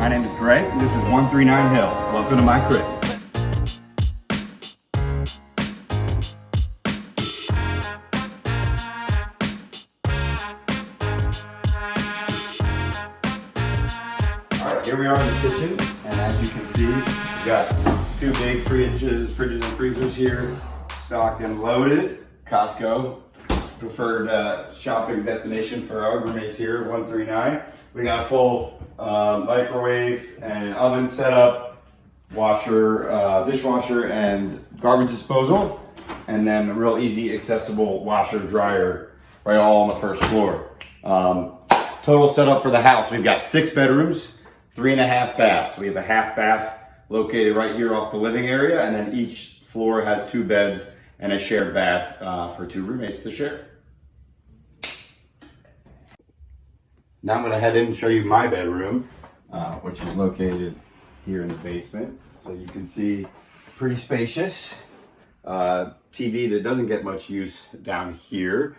My name is Greg, and this is 139 Hill. Welcome to my crib. Alright, here we are in the kitchen, and as you can see, we've got two big fridges and freezers here, stocked and loaded. Costco, preferred shopping destination for our roommates here at 139. We got a full microwave and oven setup, washer, dishwasher, and garbage disposal, and then a real easy, accessible washer, dryer, right all on the first floor. Total setup for the house: we've got 6 bedrooms, 3.5 baths. We have a half bath located right here off the living area, and then each floor has 2 beds and a shared bath for 2 roommates to share. Now I'm going to head in and show you my bedroom, which is located here in the basement. So you can see, pretty spacious. TV that doesn't get much use down here.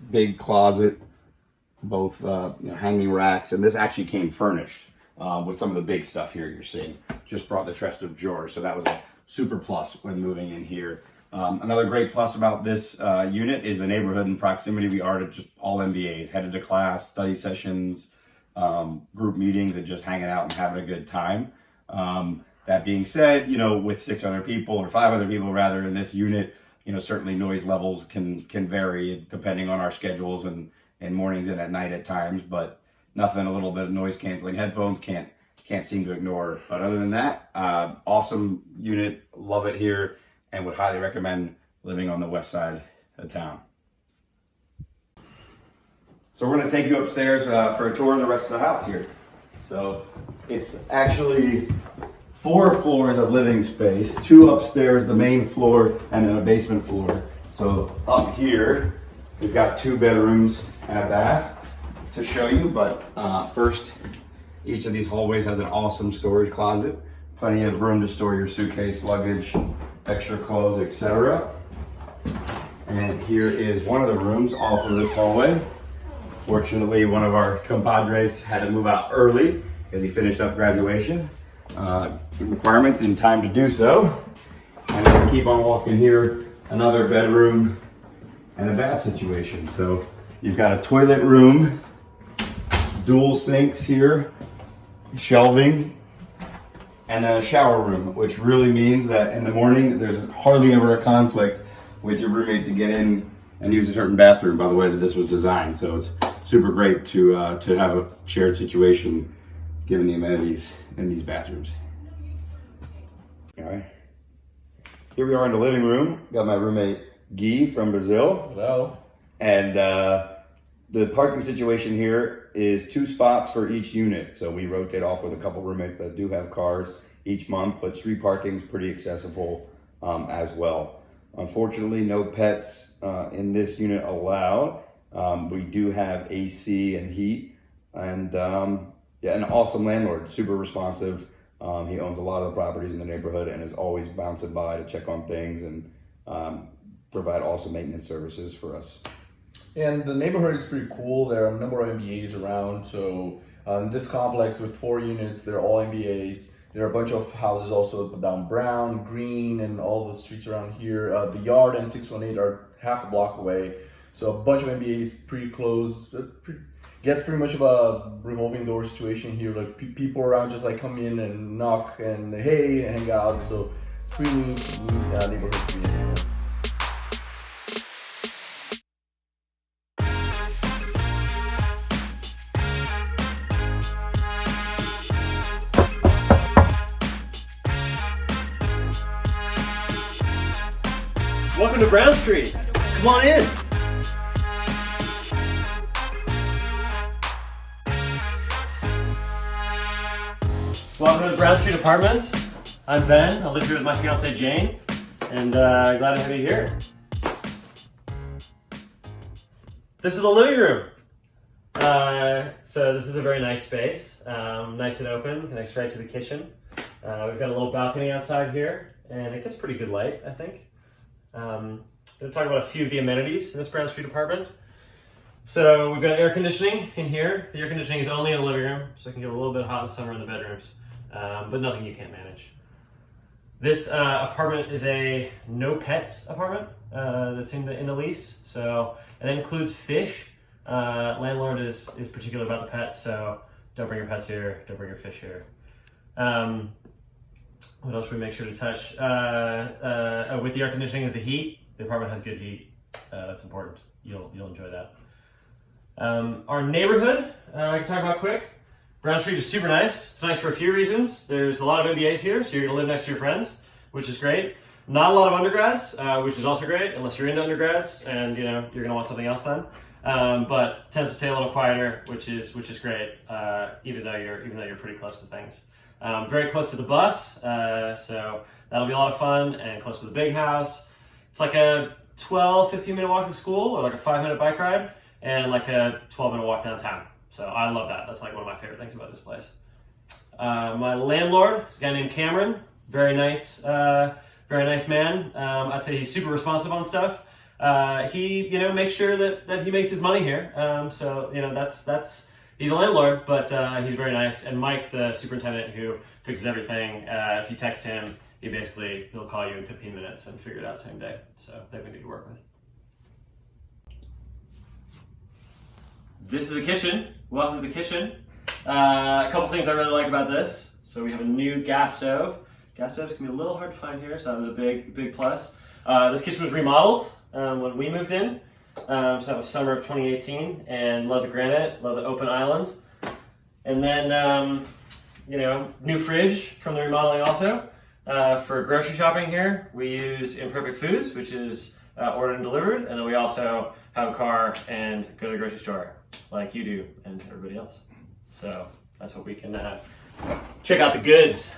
Big closet, both hanging racks, and this actually came furnished with some of the big stuff here you're seeing. Just brought the chest of drawers, so that was a super plus when moving in here. Another great plus about this unit is the neighborhood and proximity we are to just all MBAs, headed to class, study sessions, group meetings, and just hanging out and having a good time. That being said, with 6 other people, or 5 other people rather, in this unit, certainly noise levels can vary depending on our schedules and mornings and at night at times, but nothing a little bit of noise canceling headphones can't seem to ignore. But other than that, awesome unit, love it here, and would highly recommend living on the west side of town. So we're going to take you upstairs for a tour of the rest of the house here. So it's actually 4 floors of living space, 2 upstairs, the main floor, and then a basement floor. So up here, we've got 2 bedrooms and a bath to show you, but first, each of these hallways has an awesome storage closet. Plenty of room to store your suitcase, luggage, extra clothes, etc. And here is one of the rooms off of this hallway. Fortunately, one of our compadres had to move out early because he finished up graduation requirements in time to do so. And then we keep on walking here, another bedroom and a bath situation. So you've got a toilet room, dual sinks here, shelving, and a shower room, which really means that in the morning there's hardly ever a conflict with your roommate to get in and use a certain bathroom, by the way that this was designed. So it's super great to have a shared situation given the amenities in these bathrooms. All right, here we are in the living room. Got my roommate Guy from Brazil. Hello. And the parking situation here is 2 spots for each unit. So we rotate off with a couple roommates that do have cars each month, but street parking is pretty accessible as well. Unfortunately, no pets in this unit allowed. We do have AC and heat, and an awesome landlord, super responsive. He owns a lot of the properties in the neighborhood and is always bouncing by to check on things and provide awesome maintenance services for us. And the neighborhood is pretty cool. There are a number of MBAs around. So this complex with 4 units, they're all MBAs. There are a bunch of houses also down Brown, Green, and all the streets around here. The Yard and 618 are half a block away. So a bunch of MBAs pretty close. Gets pretty much of a revolving door situation here. Like people around just like come in and knock and hey, hang out. So it's pretty neat neighborhood to be in. Welcome to Brown Street. Come on in. Welcome to the Brown Street Apartments. I'm Ben. I live here with my fiancée Jane, and glad to have you here. This is the living room. So this is a very nice space, nice and open, connects right to the kitchen. We've got a little balcony outside here, and it gets pretty good light, I think. I'm going to talk about a few of the amenities in this Brown Street apartment. So we've got air conditioning in here. The air conditioning is only in the living room, so it can get a little bit hot in the summer in the bedrooms, but nothing you can't manage. This apartment is a no pets apartment that's in the lease, so and that includes fish. Landlord is particular about the pets, so don't bring your pets here. Don't bring your fish here. What else should we make sure to touch? With the air conditioning is the heat. The apartment has good heat. That's important. You'll enjoy that. Our neighborhood, I can talk about quick. Brown Street is super nice. It's nice for a few reasons. There's a lot of MBAs here, so you're gonna live next to your friends, which is great. Not a lot of undergrads, which is also great, unless you're into undergrads and you're gonna want something else then. But tends to stay a little quieter, which is great, even though you're pretty close to things. Very close to the bus, so that'll be a lot of fun, and close to the big house. It's like a 15 minute walk to school, or like a 5-minute bike ride, and like a 12-minute walk downtown. So I love that. That's like one of my favorite things about this place. My landlord is a guy named Cameron. Very nice man. I'd say he's super responsive on stuff. He makes sure that he makes his money here. So that's he's a landlord, but he's very nice. And Mike, the superintendent who fixes everything, if you text him, he'll call you in 15 minutes and figure it out same day. So they've been good to work with. This is the kitchen. Welcome to the kitchen. A couple things I really like about this. So we have a new gas stove. Gas stoves can be a little hard to find here, so that was a big plus. This kitchen was remodeled when we moved in. So that was summer of 2018, and love the granite, love the open island. And then, new fridge from the remodeling also. For grocery shopping here, we use Imperfect Foods, which is ordered and delivered, and then we also have a car and go to the grocery store, like you do and everybody else. So that's what we can check out the goods.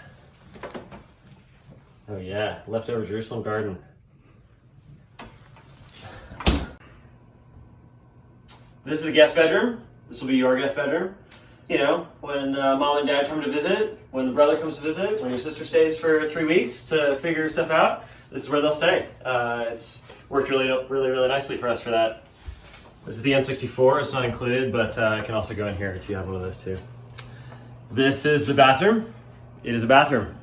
Oh yeah, leftover Jerusalem garden. This is the guest bedroom. This will be your guest bedroom. When mom and dad come to visit, when the brother comes to visit, when your sister stays for 3 weeks to figure stuff out, this is where they'll stay. It's worked really nicely for us for that. This is the N64. It's not included, but it can also go in here if you have one of those too. This is the bathroom. It is a bathroom.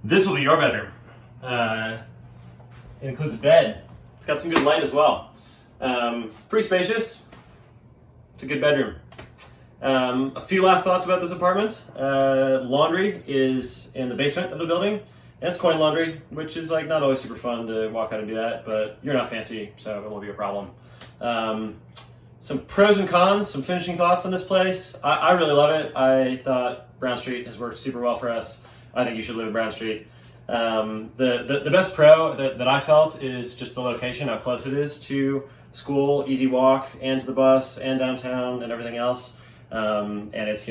This will be your bedroom. It includes a bed. It's got some good light as well. Pretty spacious. It's a good bedroom. A few last thoughts about this apartment. Laundry is in the basement of the building, and it's coin laundry, which is like not always super fun to walk out and do that, but you're not fancy, so it won't be a problem. Some pros and cons, some finishing thoughts on this place. I really love it. I thought Brown Street has worked super well for us. I think you should live in Brown Street. The best pro that I felt is just the location, how close it is to school, easy walk, and to the bus, and downtown, and everything else. And it's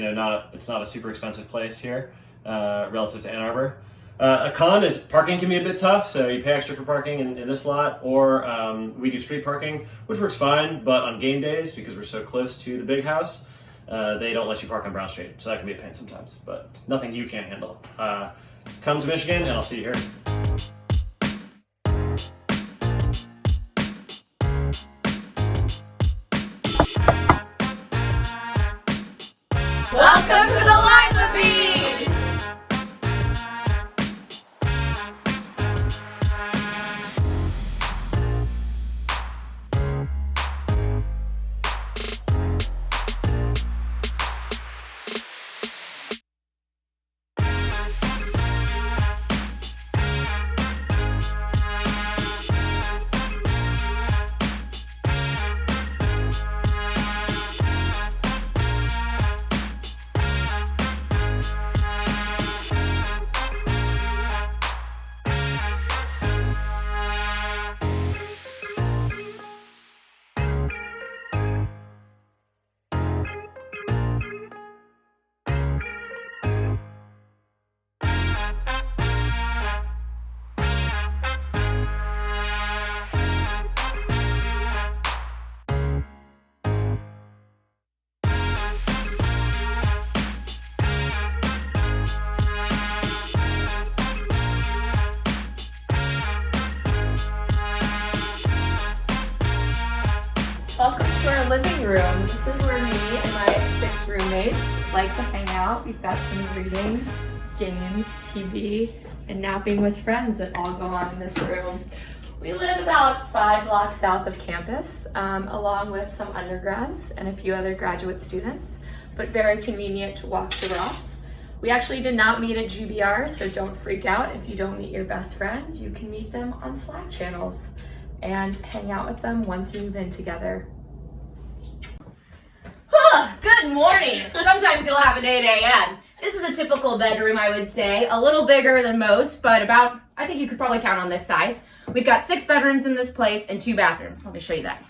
not a super expensive place here relative to Ann Arbor. A con is parking can be a bit tough, so you pay extra for parking in this lot, or we do street parking, which works fine, but on game days, because we're so close to the big house, they don't let you park on Brown Street, so that can be a pain sometimes, but nothing you can't handle. Come to Michigan, and I'll see you here. Welcome to the Lima Bean! our living room. This is where me and my 6 roommates like to hang out. We've got some reading, games, TV, and napping with friends that all go on in this room. We live about 5 blocks south of campus, along with some undergrads and a few other graduate students, but very convenient to walk to Ross. We actually did not meet at GBR, so don't freak out if you don't meet your best friend. You can meet them on Slack channels and hang out with them once you move in together. Good morning. Sometimes you'll have an 8 a.m. This is a typical bedroom, I would say. A little bigger than most, but about, I think you could probably count on this size. We've got 6 bedrooms in this place and 2 bathrooms. Let me show you that.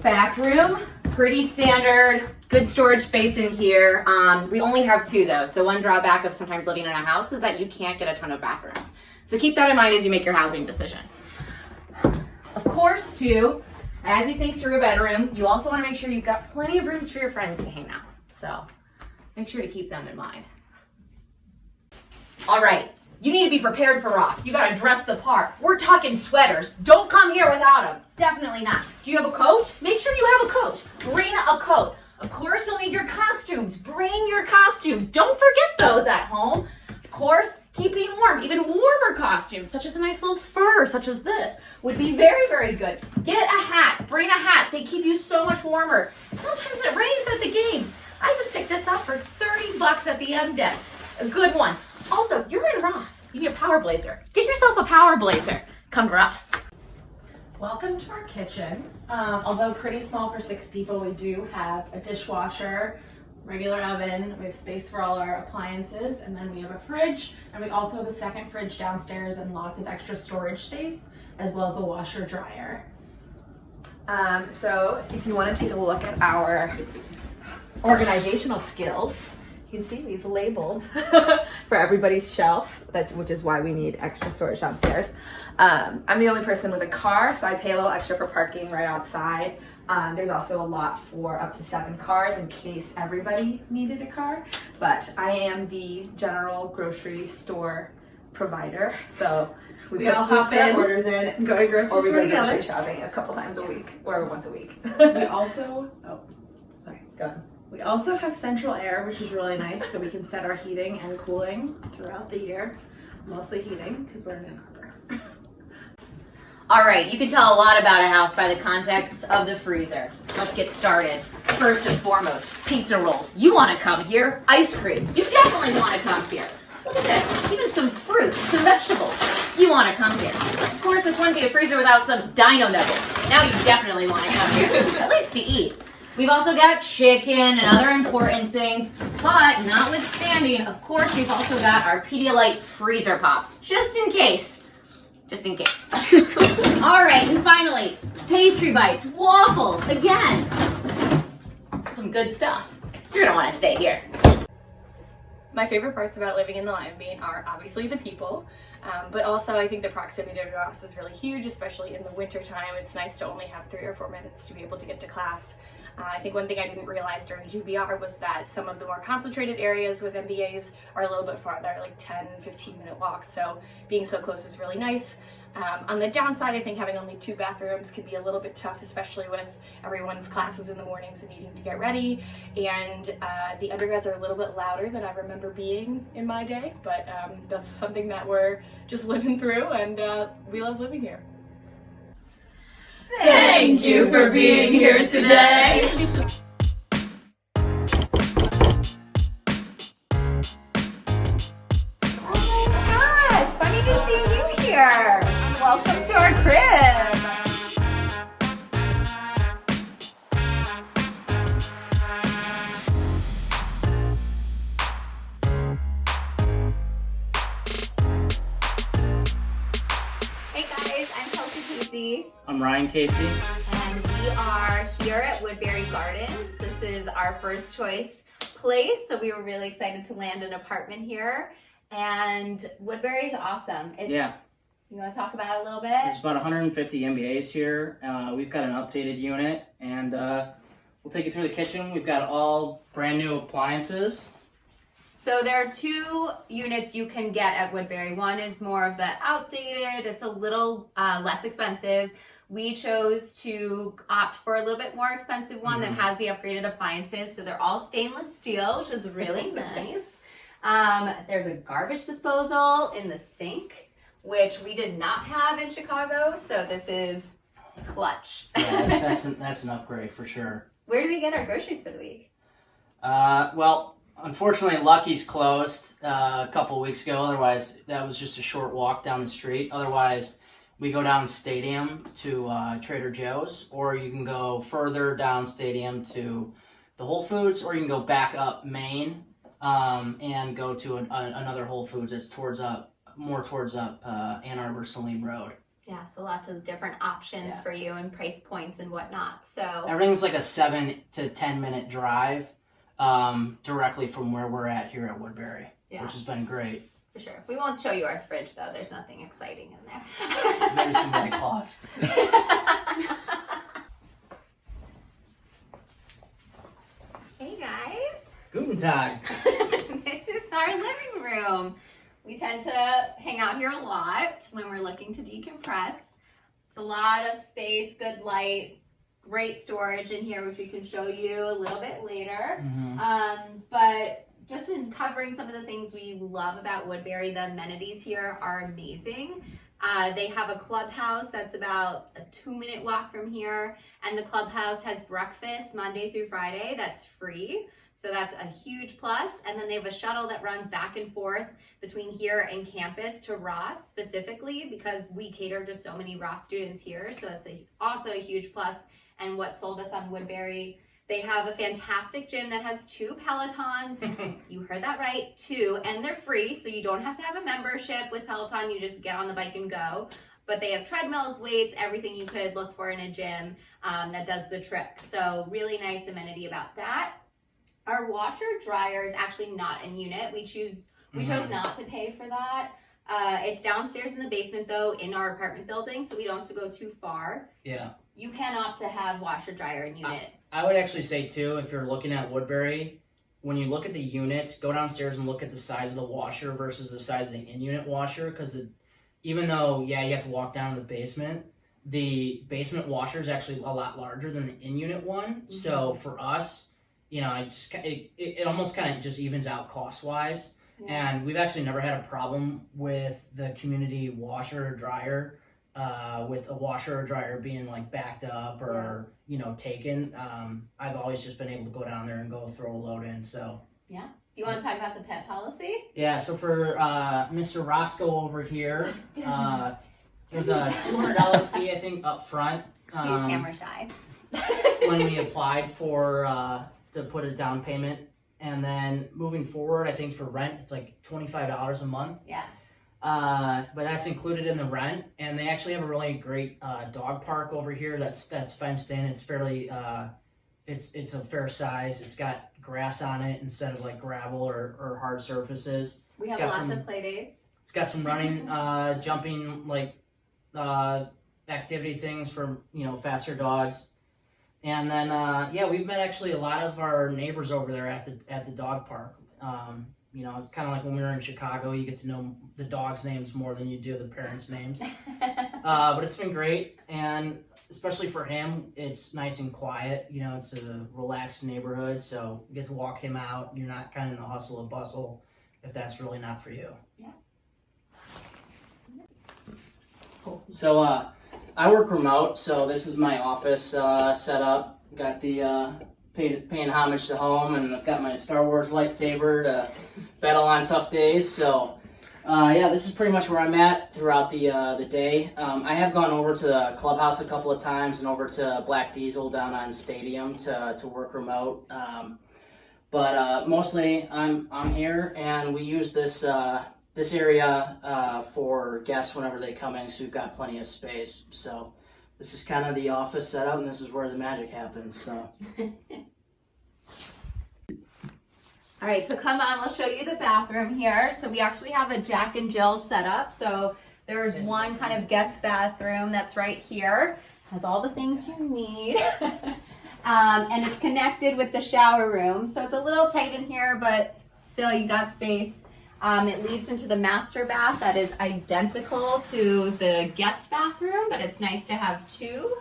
Bathroom, pretty standard, good storage space in here. We only have 2 though, so one drawback of sometimes living in a house is that you can't get a ton of bathrooms. So keep that in mind as you make your housing decision. Of course, too, as you think through a bedroom, you also want to make sure you've got plenty of rooms for your friends to hang out. So make sure to keep them in mind. All right, you need to be prepared for Ross. You got to dress the part. We're talking sweaters. Don't come here without them. Definitely not. Do you have a coat? Make sure you have a coat. Bring a coat. Of course, you'll need your costumes. Bring your costumes. Don't forget those at home. Of course, keeping warm. Even warmer costumes, such as a nice little fur, such as this, would be very, very good. Get a hat. Bring a hat. They keep you so much warmer. Sometimes it rains at the games. I just picked this up for $30 at the M deck. A good one. Also, you're in Ross. You need a power blazer. Get yourself a power blazer. Come to Ross. Welcome to our kitchen. Although pretty small for 6 people, we do have a dishwasher, regular oven, we have space for all our appliances, and then we have a fridge, and we also have a second fridge downstairs and lots of extra storage space, as well as a washer dryer. So if you want to take a look at our organizational skills, you can see we've labeled for everybody's shelf, which is why we need extra storage downstairs. I'm the only person with a car, so I pay a little extra for parking right outside. There's also a lot for up to 7 cars in case everybody needed a car, but I am the general grocery store provider, so we all hop in, orders in, go to grocery store together. Grocery shopping a couple times a week or once a week. We also, Go ahead. we also have central air, which is really nice, so we can set our heating and cooling throughout the year. Mostly heating, because we're in Ann Arbor. All right, you can tell a lot about a house by the contents of the freezer. Let's get started. First and foremost, pizza rolls. You want to come here. Ice cream. You definitely want to come here. Look at this. Even some fruit, some vegetables. You want to come here. Of course, this wouldn't be a freezer without some dino nuggets. Now you definitely want to come here, at least to eat. We've also got chicken and other important things, but notwithstanding, of course, we've also got our Pedialyte freezer pops, just in case. Just in case. All right, and finally, pastry bites, waffles, again. Some good stuff. You're gonna wanna stay here. My favorite parts about living in the Lima Bean are obviously the people, but also I think the proximity to Ross is really huge, especially in the winter time. It's nice to only have 3 or 4 minutes to be able to get to class. I think one thing I didn't realize during GBR was that some of the more concentrated areas with MBAs are a little bit farther, like 10, 15-minute walks, so being so close is really nice. On the downside, I think having only 2 bathrooms can be a little bit tough, especially with everyone's classes in the mornings and needing to get ready, and the undergrads are a little bit louder than I remember being in my day, but that's something that we're just living through, and we love living here. Thank you for being here today. Oh my gosh, funny to see you here. Welcome to our crib. Hey guys, I'm Kelsey Casey, I'm Ryan Casey. and we are here at Woodbury Gardens. This is our first choice place, so we were really excited to land an apartment here. And Woodbury's awesome. Yeah. You want to talk about it a little There's bit? about 150 MBAs here. We've got an updated unit, and we'll take you through the kitchen. We've got all brand new appliances. So there are 2 units you can get at Woodbury. One is more of the outdated, it's a little less expensive. We chose to opt for a little bit more expensive one that has the upgraded appliances. So they're all stainless steel, which is really nice. There's a garbage disposal in the sink, which we did not have in Chicago. So this is clutch. Yeah, that's an upgrade for sure. Where do we get our groceries for the week? Well, unfortunately, Lucky's closed a couple weeks ago. Otherwise, that was just a short walk down the street. Otherwise, we go down Stadium to Trader Joe's, or you can go further down Stadium to the Whole Foods, or you can go back up Main and go to another Whole Foods that's more towards Ann Arbor Saline Road. Yeah, so lots of different options for you and price points and whatnot. So everything's like a 7 to 10 minute drive directly from where we're at here at Woodbury, which has been great. For sure. We won't show you our fridge though. There's nothing exciting in there. Maybe some White Claws. Hey guys. Guten Tag. This is our living room. We tend to hang out here a lot when we're looking to decompress. It's a lot of space, good light, great storage in here, which we can show you a little bit later. But just in covering some of the things we love about Woodbury, the amenities here are amazing. They have a clubhouse that's about a 2-minute walk from here, and the clubhouse has breakfast Monday through Friday that's free. So that's a huge plus. And then they have a shuttle that runs back and forth between here and campus to Ross specifically, because we cater to so many Ross students here. So that's also a huge plus. And what sold us on Woodbury, they have a fantastic gym that has 2 Pelotons. You heard that right, 2, and they're free. So you don't have to have a membership with Peloton. You just get on the bike and go. But they have treadmills, weights, everything you could look for in a gym that does the trick. So really nice amenity about that. Our washer dryer is actually not in unit. We chose not to pay for that. It's downstairs in the basement though, in our apartment building, so we don't have to go too far. Yeah. You can opt to have washer dryer in unit. I would actually say too, if you're looking at Woodbury, when you look at the units, go downstairs and look at the size of the washer versus the size of the in-unit washer, because even though, you have to walk down to the basement washer is actually a lot larger than the in-unit one. So for us, it almost kind of just evens out cost-wise. Yeah. And we've actually never had a problem with the community washer or dryer, with a washer or dryer being like backed up or, taken. I've always just been able to go down there and go throw a load in, so. Yeah. Do you want to talk about the pet policy? Yeah, so for Mr. Roscoe over here, there's a $200 fee, I think, up front. He's camera shy. When we applied for to put a down payment, and then moving forward, I think for rent it's like $25 a month. Yeah. But that's included in the rent, and they actually have a really great dog park over here that's fenced in. It's fairly it's a fair size. It's got grass on it instead of like gravel or hard surfaces. We have lots of play dates. It's got some running, jumping like activity things for faster dogs. And then, we've met actually a lot of our neighbors over there at the dog park. It's kind of like when we were in Chicago, you get to know the dogs' names more than you do the parents' names. But it's been great, and especially for him, it's nice and quiet. It's a relaxed neighborhood, so you get to walk him out. You're not kind of in the hustle and bustle if that's really not for you. Yeah. Cool. So, I work remote, so this is my office set up. Got the paying homage to home, and I've got my Star Wars lightsaber to battle on tough days. So, this is pretty much where I'm at throughout the day. I have gone over to the clubhouse a couple of times and over to Black Diesel down on Stadium to work remote. But mostly I'm here, and we use this area for guests whenever they come in, so we've got plenty of space. So this is kind of the office setup, and this is where the magic happens. So. All right, so come on, we'll show you the bathroom here. So we actually have a Jack and Jill setup. So there's one kind of guest bathroom that's right here. Has all the things you need. And it's connected with the shower room. So it's a little tight in here, but still you got space. It leads into the master bath that is identical to the guest bathroom, but it's nice to have two.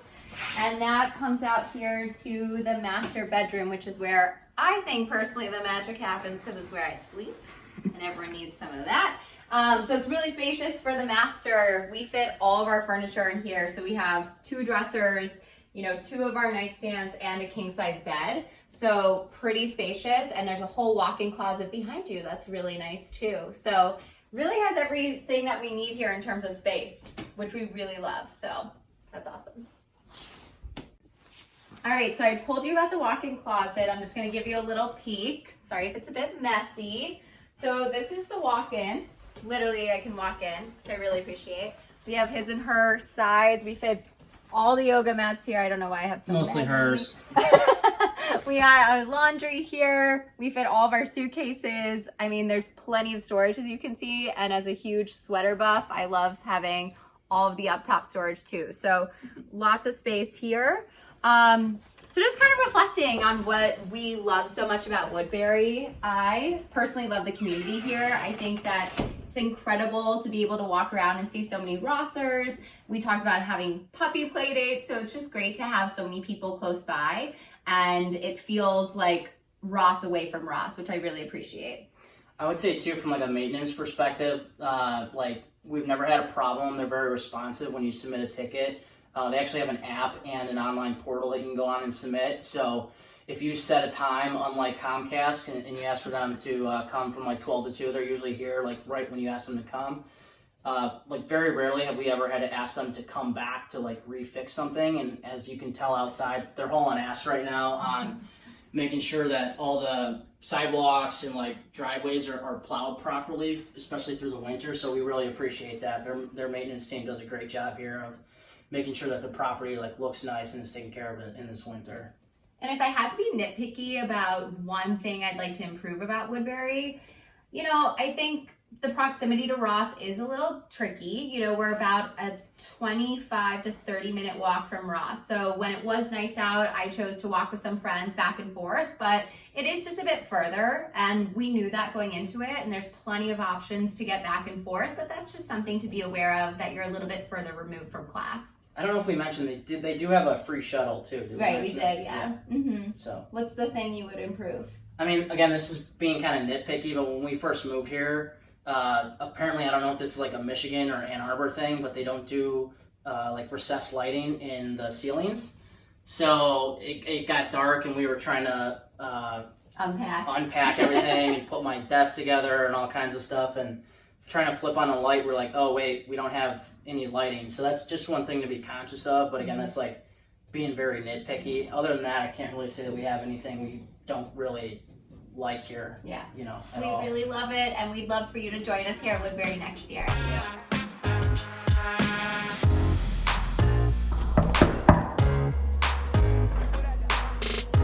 And that comes out here to the master bedroom, which is where I think personally the magic happens because it's where I sleep and everyone needs some of that. So it's really spacious for the master. We fit all of our furniture in here. So we have 2 dressers, you know, 2 of our nightstands and a king size bed. So pretty spacious, and there's a whole walk-in closet behind you. That's really nice too. So really has everything that we need here in terms of space, which we really love. So that's awesome. All right, so I told you about the walk-in closet. I'm just gonna give you a little peek. Sorry if it's a bit messy. So this is the walk-in. Literally, I can walk in, which I really appreciate. We have his and her sides. We fit all the yoga mats here. I don't know why I have so Mostly many. hers. We got our laundry here. We fit all of our suitcases. I mean, there's plenty of storage, as you can see. And as a huge sweater buff, I love having all of the up top storage too. So lots of space here. So just kind of reflecting on what we love so much about Woodbury. I personally love the community here. I think that it's incredible to be able to walk around and see so many Rossers. We talked about having puppy play dates, so it's just great to have so many people close by, and it feels like Ross away from Ross, which I really appreciate. I would say too, from like a maintenance perspective, like we've never had a problem. They're very responsive when you submit a ticket. They actually have an app and an online portal that you can go on and submit. So if you set a time, unlike Comcast, and you ask for them to come from like 12 to 2, they're usually here like right when you ask them to come. Like very rarely have we ever had to ask them to come back to like refix something. And as you can tell outside, they're hauling ass right now on making sure that all the sidewalks and like driveways are plowed properly, especially through the winter. So we really appreciate that. Their maintenance team does a great job here of making sure that the property like looks nice and is taken care of in this winter. And if I had to be nitpicky about one thing I'd like to improve about Woodbury, you know, I think the proximity to Ross is a little tricky. You know, we're about a 25 to 30 minute walk from Ross. So when it was nice out, I chose to walk with some friends back and forth, but it is just a bit further, and we knew that going into it, and there's plenty of options to get back and forth, but that's just something to be aware of, that you're a little bit further removed from class. I don't know if we mentioned they do have a free shuttle too. Did Right, we mention did, that? yeah. Mm-hmm. So What's the thing you would improve? I mean, again, this is being kind of nitpicky, but when we first moved here, apparently I don't know if this is like a Michigan or Ann Arbor thing, but they don't do like recessed lighting in the ceilings. So it got dark, and we were trying to unpack everything and put my desk together and all kinds of stuff, and trying to flip on a light, we're like, oh wait, we don't have any lighting. So that's just one thing to be conscious of, but again, that's like being very nitpicky. Other than that, I can't really say that we have anything we don't really like here. Yeah. You know, We really love it, and we'd love for you to join us here at Woodbury next year.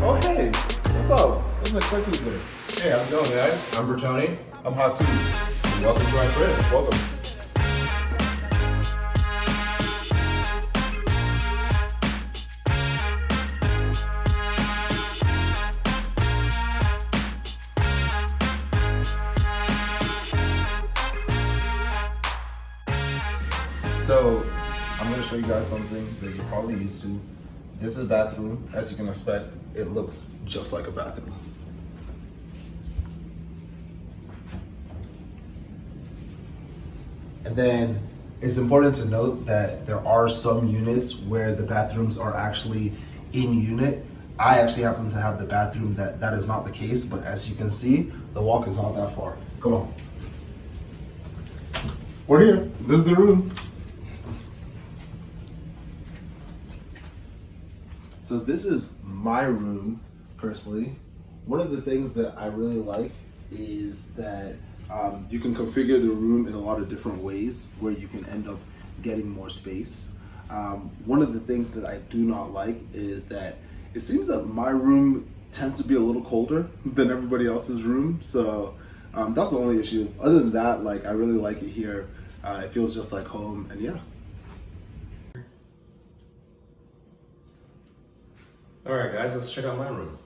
Oh hey, what's up? Wasn't expecting you today. Hey, how's it going, guys? I'm Bertoni. I'm Hatu. And welcome to my crib. Welcome. So, I'm going to show you guys something that you're probably used to. This is a bathroom. As you can expect, it looks just like a bathroom. And then it's important to note that there are some units where the bathrooms are actually in unit. I actually happen to have the bathroom that is not the case, but as you can see, the walk is not that far. Come on. We're here. This is the room. So this is my room, personally. One of the things that I really like is that you can configure the room in a lot of different ways where you can end up getting more space. One of the things that I do not like is that it seems that my room tends to be a little colder than everybody else's room. So that's the only issue. Other than that, like, I really like it here. It feels just like home, and yeah. All right, guys, let's check out my room.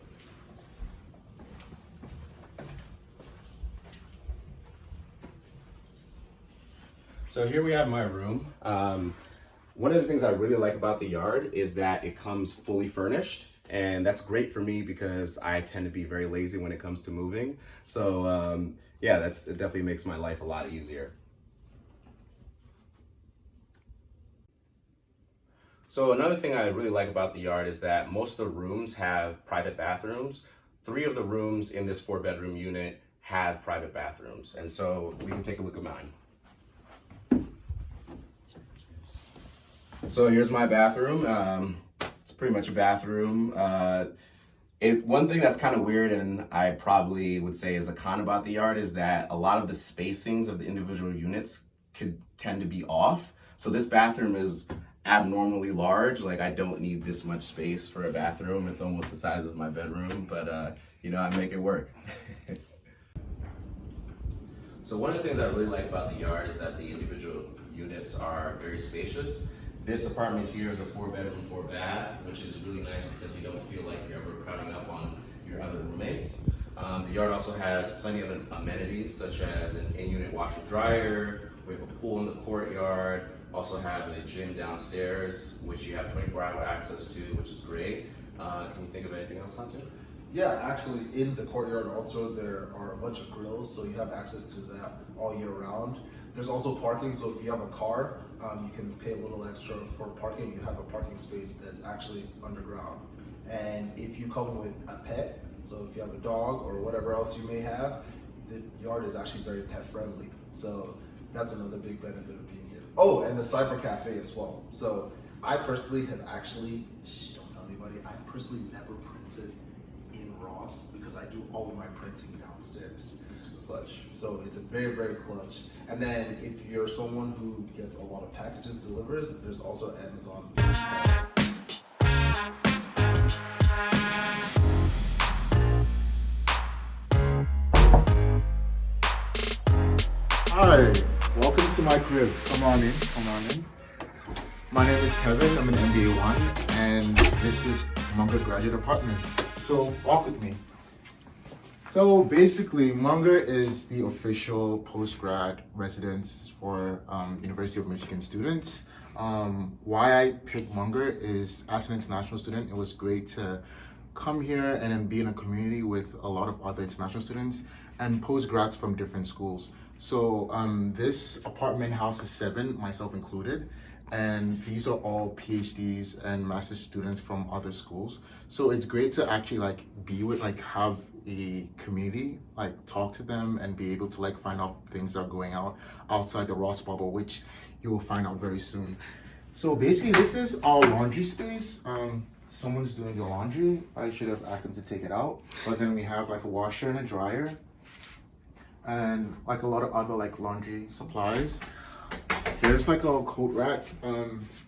So here we have my room. One of the things I really like about the yard is that it comes fully furnished, and that's great for me because I tend to be very lazy when it comes to moving. So yeah, it definitely makes my life a lot easier. So another thing I really like about the yard is that most of the rooms have private bathrooms. 3 of the rooms in this 4-bedroom unit have private bathrooms, and so we can take a look at mine. So here's my bathroom. It's pretty much a bathroom. One thing that's kind of weird, and I probably would say is a con about the yard, is that a lot of the spacings of the individual units could tend to be off. So this bathroom is abnormally large. Like, I don't need this much space for a bathroom. It's almost the size of my bedroom, but you know, I make it work. So one of the things I really like about the yard is that the individual units are very spacious. This apartment here is a 4-bedroom, 4-bath, which is really nice because you don't feel like you're ever crowding up on your other roommates. The yard also has plenty of amenities such as an in-unit washer dryer. We have a pool in the courtyard. Also have a gym downstairs, which you have 24-hour access to, which is great. Can you think of anything else, Hunter? Yeah, actually in the courtyard also there are a bunch of grills, so you have access to that all year round. There's also parking, so if you have a car, you can pay a little extra for parking. You have a parking space that's actually underground. And if you come with a pet, so if you have a dog or whatever else you may have, the yard is actually very pet friendly. So that's another big benefit of being here. Oh, and the Cyber Cafe as well. So I personally have actually, don't tell anybody, I personally never printed in Ross because I do all of my printing downstairs. It's clutch. So it's a very, very clutch. And then if you're someone who gets a lot of packages delivered, there's also Amazon. Hi, welcome to my crib. Come on in, come on in. My name is Kevin, I'm an MBA 1, and this is Munger Graduate Apartments. So walk with me. So basically, Munger is the official post-grad residence for University of Michigan students. Why I picked Munger is, as an international student, it was great to come here and then be in a community with a lot of other international students and post-grads from different schools. So this apartment houses 7, myself included, and these are all PhDs and master's students from other schools. So it's great to actually be with, have a community, talk to them and be able to find out things that are going out outside the Ross bubble, which you will find out very soon. So basically this is our laundry space. Someone's doing the laundry. I should have asked them to take it out. But then we have a washer and a dryer and a lot of other laundry supplies. There's a coat rack.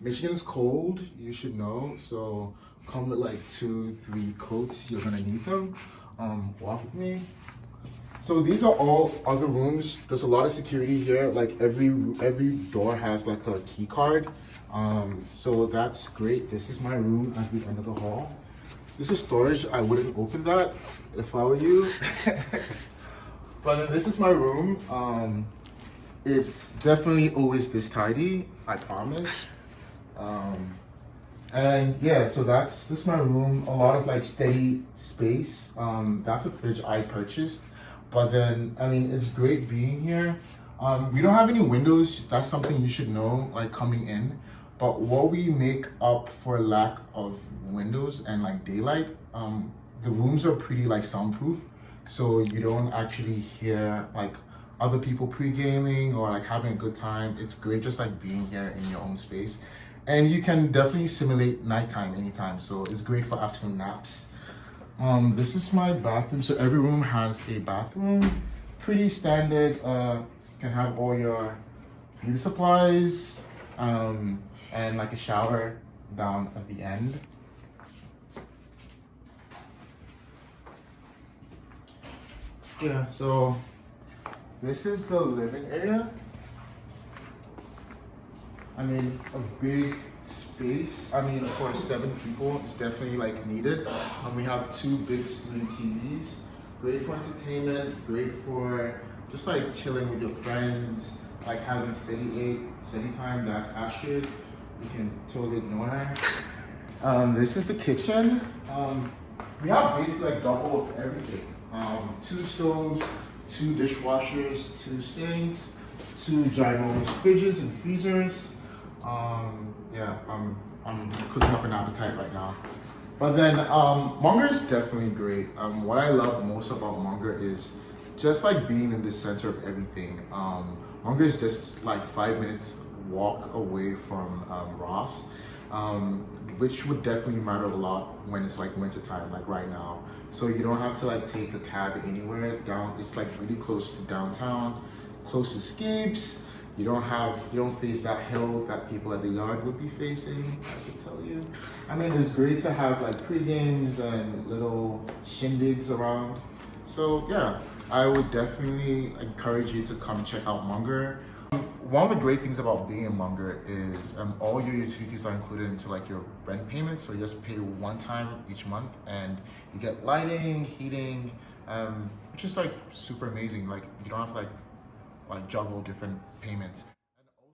Michigan's cold, you should know, so come with 2-3 coats. You're gonna need them. Walk with me. So these are all other rooms. There's a lot of security here. Every door has a key card. So that's great. This is my room at the end of the hall. This is storage. I wouldn't open that if I were you. But then this is my room. It's definitely always this tidy, I promise. And yeah, so this is my room. A lot of steady space. That's a fridge I purchased. But then, it's great being here. We don't have any windows. That's something you should know, coming in. But what we make up for lack of windows and daylight, the rooms are pretty soundproof. So you don't actually hear other people pre-gaming or having a good time. It's great just being here in your own space. And you can definitely simulate nighttime anytime. So it's great for afternoon naps. This is my bathroom. So every room has a bathroom. Pretty standard. You can have all your beauty supplies and a shower down at the end. Yeah, so this is the living area. A big space. For 7 people, it's definitely needed. We have 2 big screen TVs. Great for entertainment, great for just chilling with your friends. like having steady time, that's Astrid. You can totally ignore her. This is the kitchen. We have basically like double of everything. 2 stoves, 2 dishwashers, 2 sinks, 2 ginormous fridges and freezers. Yeah, I'm cooking up an appetite right now. But then Munger is definitely great. What I love most about Munger is just like being in the center of everything. Munger is just like 5 minutes walk away from Ross, which would definitely matter a lot when it's like winter time, like right now. So you don't have to like take a cab anywhere down. It's like really close to downtown, close to Skips. You don't face that hill that people at the yard would be facing, I can tell you. I mean, it's great to have like pre-games and little shindigs around. So yeah, I would definitely encourage you to come check out Munger. One of the great things about being in Munger is all your utilities are included into like your rent payment. So you just pay one time each month and you get lighting, heating, which is like super amazing. Like you don't have to like juggle different payments.